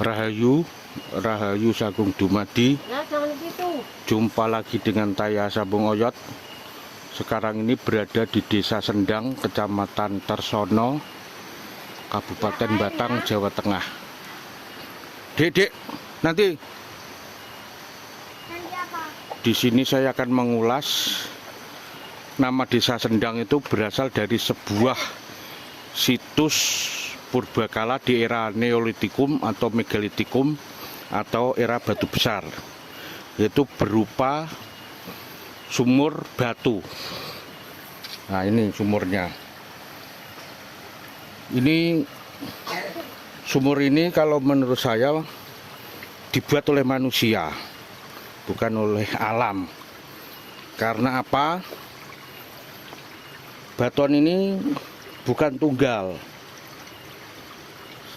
Rahayu, Rahayu Sagung Dumadi. Jumpa lagi dengan Taya Sambung Oyot. Sekarang ini berada di Desa Sendang, Kecamatan Tersono, Kabupaten Batang, Jawa Tengah. Dek, nanti di sini saya akan mengulas nama Desa Sendang itu berasal dari sebuah situs purbakala di era Neolitikum atau Megalitikum atau era batu besar, yaitu berupa sumur batu. Nah, ini sumurnya. Ini sumur ini kalau menurut saya dibuat oleh manusia, bukan oleh alam. Karena apa? Batuan ini bukan tunggal,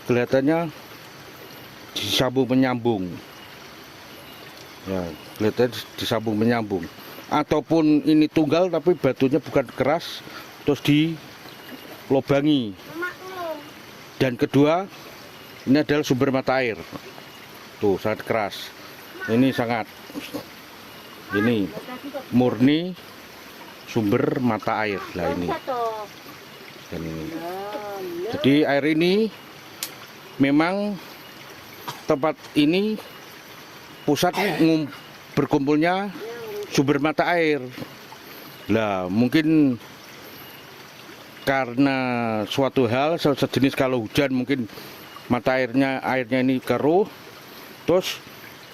kelihatannya disambung menyambung. Ya, kelihatannya disambung menyambung. Ataupun ini tunggal tapi batunya bukan keras terus dilobangi. Dan kedua, ini adalah sumber mata air. Tuh, sangat keras. Ini sangat, ini murni sumber mata air lah ini. Dan ini. Jadi air ini memang tempat ini pusat berkumpulnya sumber mata air. Lah, mungkin karena suatu hal sejenis kalau hujan mungkin mata airnya ini keruh, terus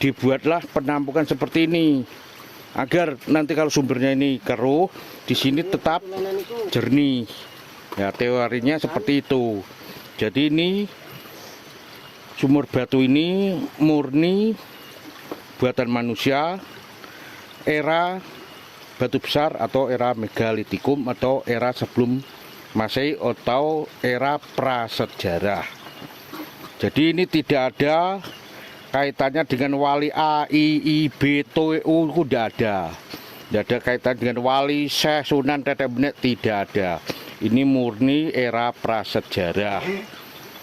dibuatlah penampungan seperti ini agar nanti kalau sumbernya ini keruh, di sini tetap jernih. Ya, teorinya seperti itu. Jadi ini sumur batu ini murni buatan manusia era batu besar atau era Megalitikum atau era sebelum Masehi atau era prasejarah. Jadi ini tidak ada kaitannya dengan wali A, I, B, T, U, tidak ada. Tidak ada kaitan dengan wali, Syekh, Sunan, Tetek Benek, tidak ada. Ini murni era prasejarah.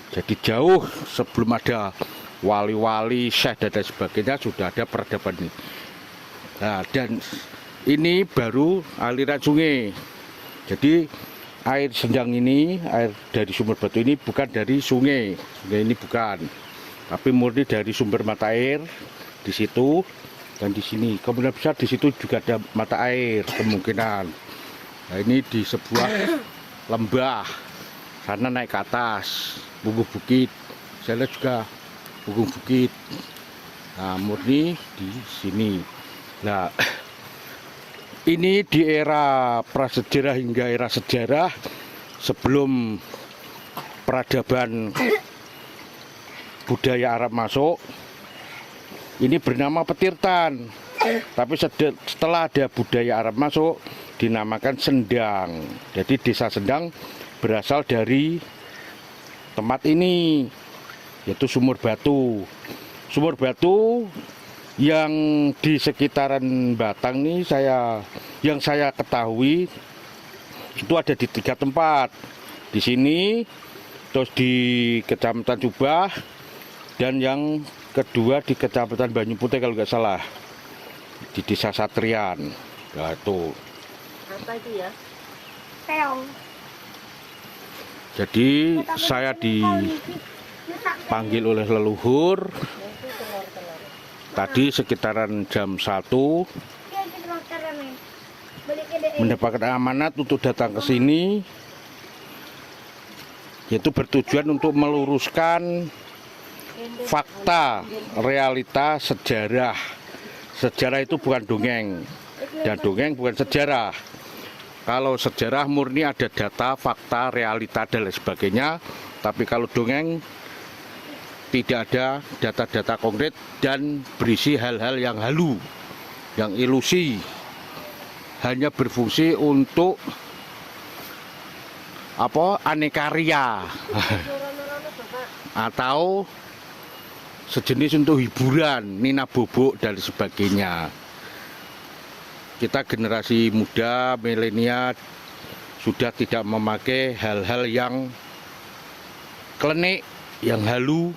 Jadi jauh sebelum ada wali-wali, syekh dan lain sebagainya sudah ada peradaban ini. Nah, dan ini baru aliran sungai. Jadi air Sendang ini, air dari sumber batu ini bukan dari sungai. Sungai ini bukan. Tapi murni dari sumber mata air di situ dan di sini. Kemungkinan besar di situ juga ada mata air kemungkinan. Nah, ini di sebuah lembah. Sana naik ke atas, Punggung Bukit. Saya lihat juga Punggung Bukit. Nah, murni di sini. Nah, ini di era prasejarah hingga era sejarah sebelum peradaban budaya Arab masuk. Ini bernama Petirtan. Tapi setelah ada budaya Arab masuk dinamakan Sendang. Jadi Desa Sendang berasal dari tempat ini, yaitu sumur batu. Sumur batu yang di sekitaran Batang ini yang saya ketahui itu ada di 3 tempat. Di sini, terus di Kecamatan Subah, dan yang kedua di Kecamatan Banyuputih kalau nggak salah, di Desa Satrian. Nah, itu. Apa itu ya? Keong. Jadi saya dipanggil oleh leluhur tadi sekitaran jam 1, mendapatkan amanat untuk datang ke sini, yaitu bertujuan untuk meluruskan fakta, realita, sejarah. Sejarah itu bukan dongeng, dan dongeng bukan sejarah. Kalau sejarah murni ada data, fakta, realita, dan lain sebagainya. Tapi kalau dongeng tidak ada data-data konkret dan berisi hal-hal yang halu, yang ilusi. Hanya berfungsi untuk aneka-ria atau sejenis untuk hiburan, nina bobok dan sebagainya. Kita generasi muda, milenial sudah tidak memakai hal-hal yang klenik, yang halu,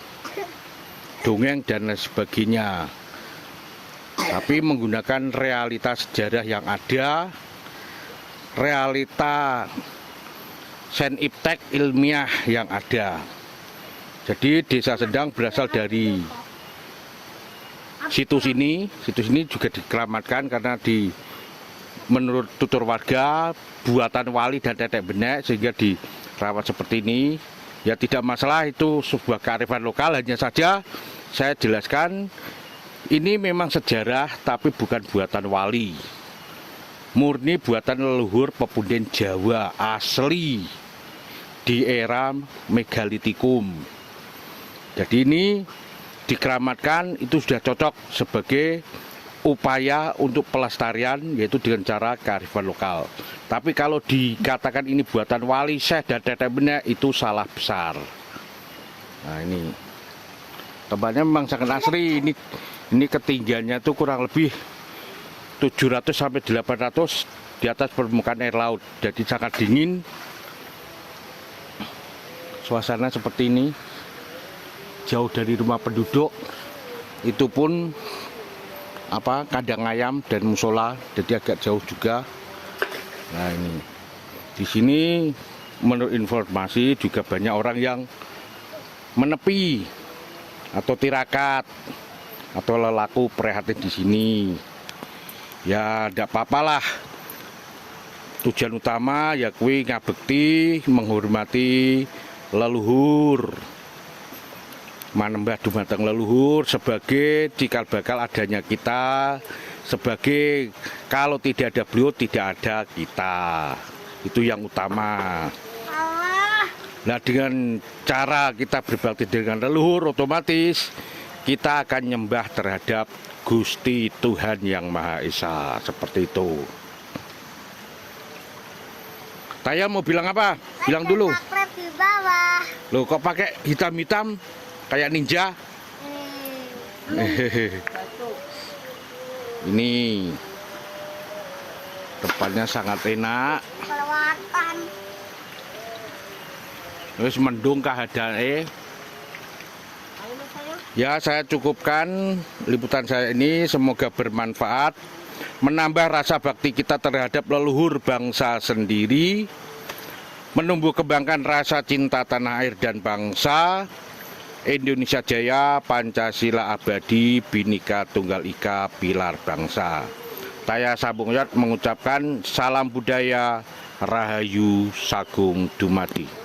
dongeng dan lain sebagainya, tapi menggunakan realita sejarah yang ada, realita saintifek ilmiah yang ada. Jadi Desa Sendang berasal dari situs ini juga dikeramatkan karena menurut tutur warga buatan wali dan tetek benek, sehingga dirawat seperti ini. Ya tidak masalah, itu sebuah kearifan lokal. Hanya saja saya jelaskan ini memang sejarah tapi bukan buatan wali, murni buatan leluhur pepunden Jawa asli di era megalitikum. Jadi ini dikeramatkan, itu sudah cocok sebagai upaya untuk pelestarian, yaitu dengan cara kearifan lokal. Tapi kalau dikatakan ini buatan wali, syekh dan tetek benek, itu salah besar. Nah ini tempatnya memang sangat asri. Ini ketinggiannya itu kurang lebih 700 sampai 800 di atas permukaan air laut. Jadi sangat dingin. Suasana seperti ini, jauh dari rumah penduduk, itu pun kandang ayam dan musola, jadi agak jauh juga. Nah ini di sini menurut informasi juga banyak orang yang menepi atau tirakat atau lelaku prihatin di sini. Ya tidak apa-apalah. Tujuan utama ya kuwi ngabekti, menghormati leluhur, manembah dumateng leluhur sebagai cikal bakal adanya kita, sebagai kalau tidak ada beliau tidak ada kita. Itu yang utama. Nah dengan cara kita berbakti dengan leluhur, otomatis kita akan nyembah terhadap Gusti Tuhan Yang Maha Esa, seperti itu. Taya mau bilang apa? Bilang dulu. Di bawah. Loh kok pakai hitam-hitam kayak ninja? Ini tempatnya sangat enak. Kelewatan. Terus mendung kahadane. Ya, saya cukupkan liputan saya ini, semoga bermanfaat, menambah rasa bakti kita terhadap leluhur bangsa sendiri, menumbuh kembangkan rasa cinta tanah air dan bangsa. Indonesia Jaya, Pancasila abadi, Bhinneka Tunggal Ika, pilar bangsa. Saya Sabung Yot mengucapkan salam budaya, Rahayu Sagung Dumadi.